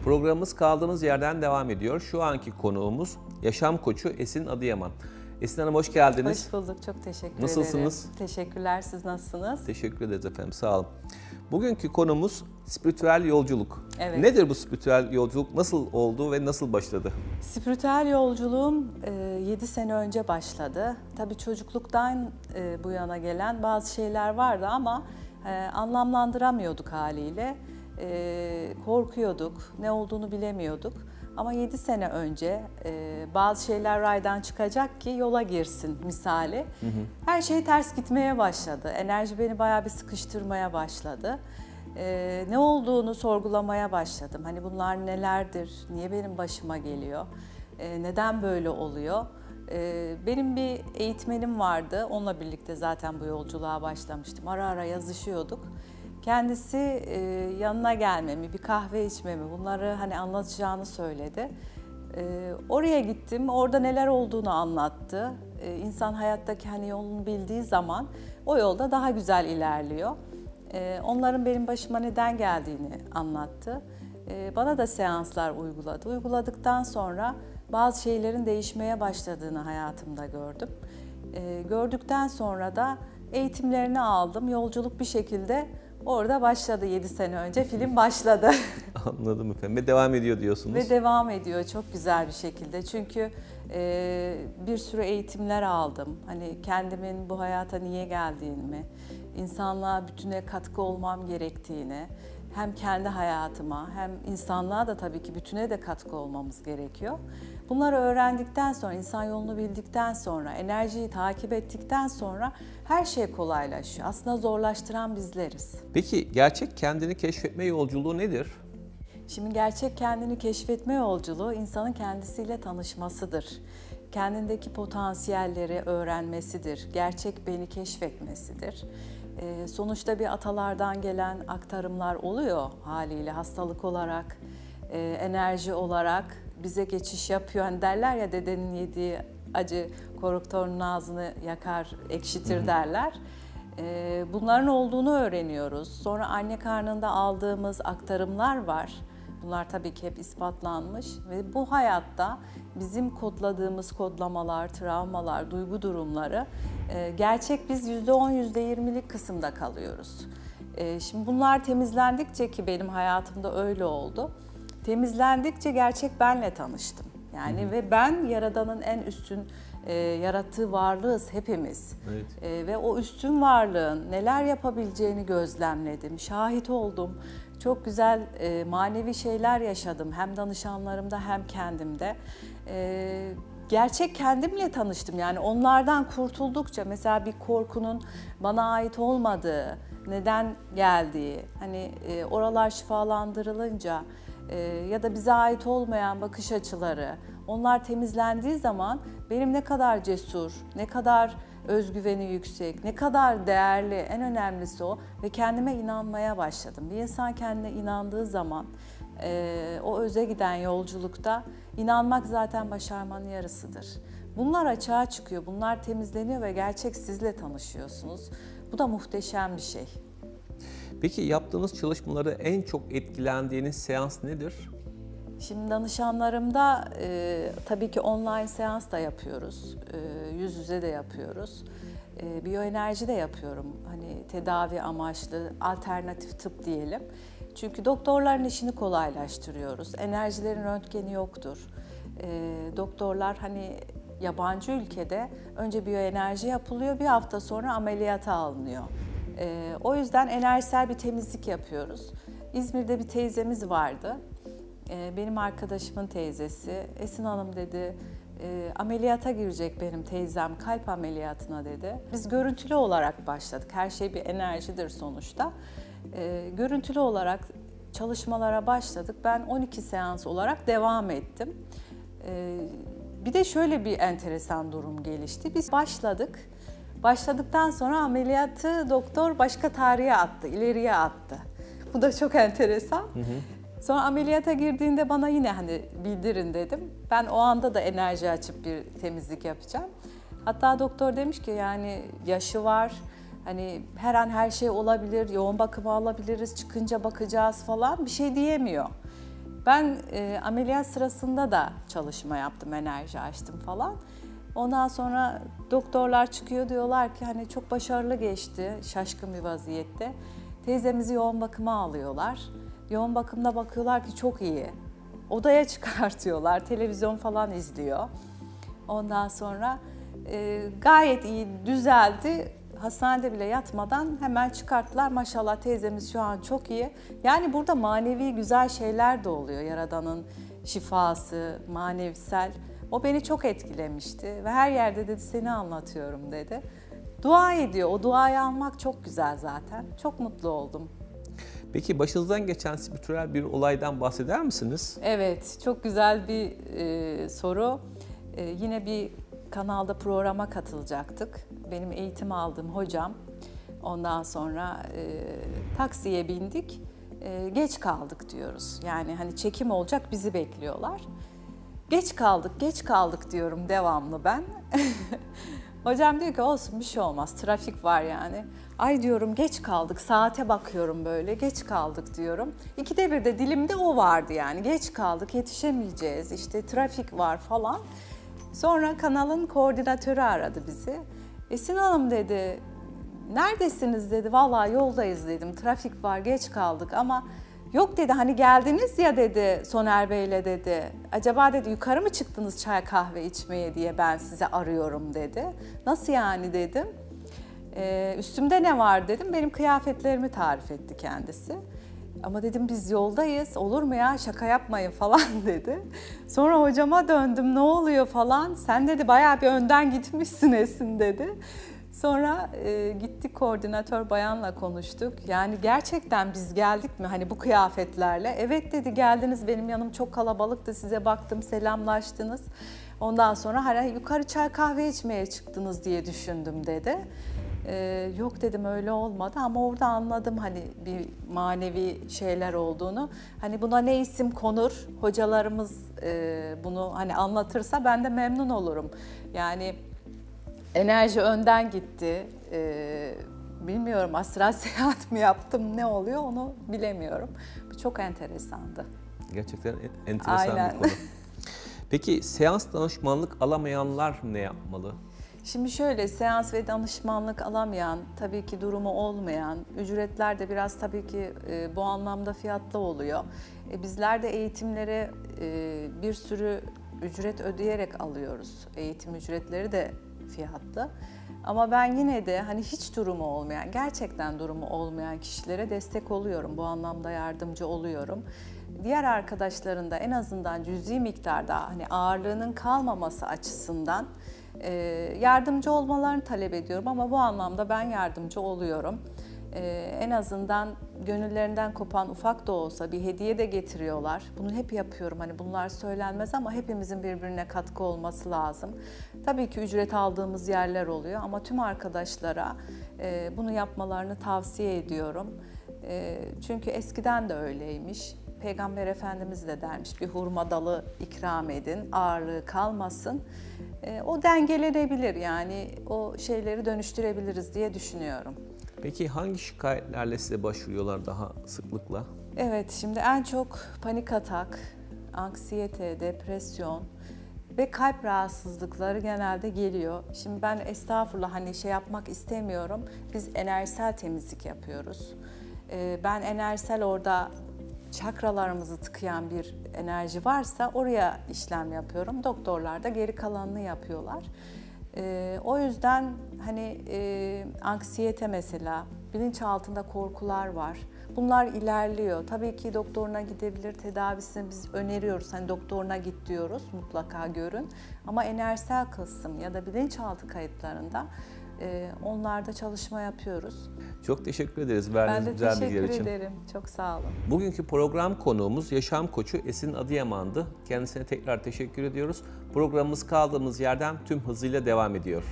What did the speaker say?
Programımız kaldığımız yerden devam ediyor. Şu anki konuğumuz yaşam koçu Esin Adıyaman. Esin Hanım hoş geldiniz. Hoş bulduk, çok teşekkür Nasılsınız? ederim. Teşekkürler, siz nasılsınız? Teşekkür ederiz efendim, sağ olun. Bugünkü konumuz spiritüel yolculuk. Evet. Nedir bu spiritüel yolculuk? Nasıl oldu ve nasıl başladı? Spiritüel yolculuğum 7 sene önce başladı. Tabii çocukluktan bu yana gelen bazı şeyler vardı ama anlamlandıramıyorduk haliyle. Korkuyorduk, ne olduğunu bilemiyorduk. Ama 7 sene önce bazı şeyler raydan çıkacak ki yola girsin misali. Her şey ters gitmeye başladı. Enerji beni bayağı bir sıkıştırmaya başladı. Ne olduğunu sorgulamaya başladım. Hani bunlar nelerdir, niye benim başıma geliyor, neden böyle oluyor? Benim bir eğitmenim vardı, onunla birlikte zaten bu yolculuğa başlamıştım. Ara ara yazışıyorduk. Kendisi yanına gelmemi, bir kahve içmemi, bunları hani anlatacağını söyledi. Oraya gittim, orada neler olduğunu anlattı. İnsan hayattaki hani yolunu bildiği zaman o yolda daha güzel ilerliyor. Onların benim başıma neden geldiğini anlattı. Bana da seanslar uyguladı. Uyguladıktan sonra bazı şeylerin değişmeye başladığını hayatımda gördüm. Gördükten sonra da eğitimlerini aldım. Yolculuk bir şekilde orada başladı 7 sene önce. Film başladı. Anladım efendim. Ve devam ediyor diyorsunuz. Ve devam ediyor çok güzel bir şekilde. Çünkü bir sürü eğitimler aldım. Hani kendimin bu hayata niye geldiğimi, insanlığa bütüne katkı olmam gerektiğini, hem kendi hayatıma hem insanlığa da tabii ki bütüne de katkı olmamız gerekiyor. Bunları öğrendikten sonra, insan yolunu bildikten sonra, enerjiyi takip ettikten sonra her şey kolaylaşıyor. Aslında zorlaştıran bizleriz. Peki gerçek kendini keşfetme yolculuğu nedir? Şimdi gerçek kendini keşfetme yolculuğu insanın kendisiyle tanışmasıdır. Kendindeki potansiyelleri öğrenmesidir. Gerçek beni keşfetmesidir. Sonuçta bir atalardan gelen aktarımlar oluyor haliyle hastalık olarak, enerji olarak bize geçiş yapıyor. Hani derler ya dedenin yediği acı koruktorun ağzını yakar, ekşitir derler. Bunların olduğunu öğreniyoruz. Sonra anne karnında aldığımız aktarımlar var. Bunlar tabii ki hep ispatlanmış ve bu hayatta bizim kodladığımız kodlamalar, travmalar, duygu durumları gerçek biz %10, %20'lik kısımda kalıyoruz. Şimdi bunlar temizlendikçe ki benim hayatımda öyle oldu. Temizlendikçe gerçek benle tanıştım. Yani ve ben Yaradan'ın en üstün yarattığı varlığız hepimiz. Evet. Ve o üstün varlığın neler yapabileceğini gözlemledim, şahit oldum. Çok güzel manevi şeyler yaşadım hem danışanlarımda hem kendimde. Gerçek kendimle tanıştım. Yani onlardan kurtuldukça mesela bir korkunun bana ait olmadığı, neden geldiği, hani oralar şifalandırılınca ya da bize ait olmayan bakış açıları, onlar temizlendiği zaman benim ne kadar cesur, ne kadar özgüveni yüksek, ne kadar değerli, en önemlisi o ve kendime inanmaya başladım. Bir insan kendine inandığı zaman o öze giden yolculukta inanmak zaten başarmanın yarısıdır. Bunlar açığa çıkıyor, bunlar temizleniyor ve gerçek sizle tanışıyorsunuz. Bu da muhteşem bir şey. Peki yaptığınız çalışmaları en çok etkilendiğiniz seans nedir? Şimdi danışanlarımda tabii ki online seans da yapıyoruz, yüz yüze de yapıyoruz. Biyoenerji de yapıyorum, hani tedavi amaçlı, alternatif tıp diyelim. Çünkü doktorların işini kolaylaştırıyoruz, enerjilerin röntgeni yoktur. Doktorlar hani yabancı ülkede önce biyoenerji yapılıyor, bir hafta sonra ameliyata alınıyor. O yüzden enerjisel bir temizlik yapıyoruz. İzmir'de bir teyzemiz vardı. Benim arkadaşımın teyzesi, Esin Hanım dedi, ameliyata girecek benim teyzem, kalp ameliyatına dedi. Biz görüntülü olarak başladık, her şey bir enerjidir sonuçta. Görüntülü olarak çalışmalara başladık, ben 12 seans olarak devam ettim. Bir de şöyle bir enteresan durum gelişti, biz başladık. Başladıktan sonra ameliyatı doktor başka tarihe attı, ileriye attı. Bu da çok enteresan. Sonra ameliyata girdiğinde bana yine hani bildirin dedim. Ben o anda da enerji açıp bir temizlik yapacağım. Hatta doktor demiş ki yani yaşı var, hani her an her şey olabilir, yoğun bakıma alabiliriz, çıkınca bakacağız falan bir şey diyemiyor. Ben ameliyat sırasında da çalışma yaptım, enerji açtım falan. Ondan sonra doktorlar çıkıyor, diyorlar ki hani çok başarılı geçti, şaşkın bir vaziyette. Teyzemizi yoğun bakıma alıyorlar. Yoğun bakımda bakıyorlar ki çok iyi. Odaya çıkartıyorlar, televizyon falan izliyor. Ondan sonra gayet iyi, düzeldi. Hastanede bile yatmadan hemen çıkarttılar. Maşallah teyzemiz şu an çok iyi. Yani burada manevi güzel şeyler de oluyor. Yaradan'ın şifası, manevisel. O beni çok etkilemişti ve her yerde dedi seni anlatıyorum dedi. Dua ediyor. O duayı almak çok güzel zaten. Çok mutlu oldum. Peki başınızdan geçen spiritüel bir olaydan bahseder misiniz? Evet, çok güzel bir soru. Yine bir kanalda programa katılacaktık. Benim eğitim aldığım hocam. Ondan sonra taksiye bindik. Geç kaldık diyoruz. Yani hani çekim olacak, bizi bekliyorlar. Geç kaldık diyorum devamlı ben. Hocam diyor ki olsun bir şey olmaz, trafik var yani. Ay diyorum geç kaldık, saate bakıyorum böyle, geç kaldık diyorum. İkide bir de dilimde o vardı yani, geç kaldık, yetişemeyeceğiz, işte trafik var falan. Sonra kanalın koordinatörü aradı bizi. Esin Hanım dedi, neredesiniz dedi, vallahi yoldayız dedim, trafik var, geç kaldık ama... Yok dedi, hani geldiniz ya dedi Soner Bey'le dedi. Acaba dedi yukarı mı çıktınız çay kahve içmeye diye ben size arıyorum dedi. Nasıl yani dedim. Üstümde ne var dedim. Benim kıyafetlerimi tarif etti kendisi. Ama dedim biz yoldayız, olur mu ya, şaka yapmayın falan dedi. Sonra hocama döndüm, ne oluyor falan. Sen dedi bayağı bir önden gitmişsin Esin dedi. Sonra gittik, koordinatör bayanla konuştuk. Yani gerçekten biz geldik mi hani bu kıyafetlerle? Evet dedi, geldiniz, benim yanım çok kalabalıktı, size baktım, selamlaştınız. Ondan sonra hani yukarı çay kahve içmeye çıktınız diye düşündüm dedi. Yok dedim, öyle olmadı ama orada anladım hani bir manevi şeyler olduğunu. Hani buna ne isim konur, hocalarımız bunu hani anlatırsa ben de memnun olurum. Yani enerji önden gitti. Bilmiyorum, astral seyahat mi yaptım, ne oluyor onu bilemiyorum. Bu çok enteresandı. Gerçekten enteresan Aynen. bir konu. Peki seans danışmanlık alamayanlar ne yapmalı? Şimdi şöyle, seans ve danışmanlık alamayan, tabii ki durumu olmayan, ücretler de biraz tabii ki bu anlamda fiyatlı oluyor. Bizler de eğitimlere bir sürü ücret ödeyerek alıyoruz. Eğitim ücretleri de fiyatlı. Ama ben yine de hani hiç durumu olmayan, gerçekten durumu olmayan kişilere destek oluyorum. Bu anlamda yardımcı oluyorum. Diğer arkadaşların da en azından cüzi miktarda hani ağırlığının kalmaması açısından yardımcı olmalarını talep ediyorum ama bu anlamda ben yardımcı oluyorum. En azından gönüllerinden kopan ufak da olsa bir hediye de getiriyorlar. Bunu hep yapıyorum. Hani bunlar söylenmez ama hepimizin birbirine katkı olması lazım. Tabii ki ücret aldığımız yerler oluyor ama tüm arkadaşlara bunu yapmalarını tavsiye ediyorum. Çünkü eskiden de öyleymiş. Peygamber Efendimiz de dermiş, bir hurma dalı ikram edin, ağırlığı kalmasın. O dengelenebilir, yani o şeyleri dönüştürebiliriz diye düşünüyorum. Peki hangi şikayetlerle size başvuruyorlar daha sıklıkla? Evet, şimdi en çok panik atak, anksiyete, depresyon ve kalp rahatsızlıkları genelde geliyor. Şimdi ben estağfurullah hani şey yapmak istemiyorum. Biz enerjisel temizlik yapıyoruz. Ben enerjisel orada çakralarımızı tıkayan bir enerji varsa oraya işlem yapıyorum. Doktorlar da geri kalanını yapıyorlar. O yüzden hani anksiyete mesela, bilinçaltında korkular var. Bunlar ilerliyor. Tabii ki doktoruna gidebilir, tedavisini biz öneriyoruz. Hani doktoruna git diyoruz, mutlaka görün. Ama enerjisel kısım ya da bilinçaltı kayıtlarında onlarda çalışma yapıyoruz. Çok teşekkür ederiz verdiğiniz güzel bilgiler için. Ben de teşekkür ederim. Çok sağ olun. Bugünkü program konuğumuz yaşam koçu Esin Adıyaman'dı. Kendisine tekrar teşekkür ediyoruz. Programımız kaldığımız yerden tüm hızıyla devam ediyor.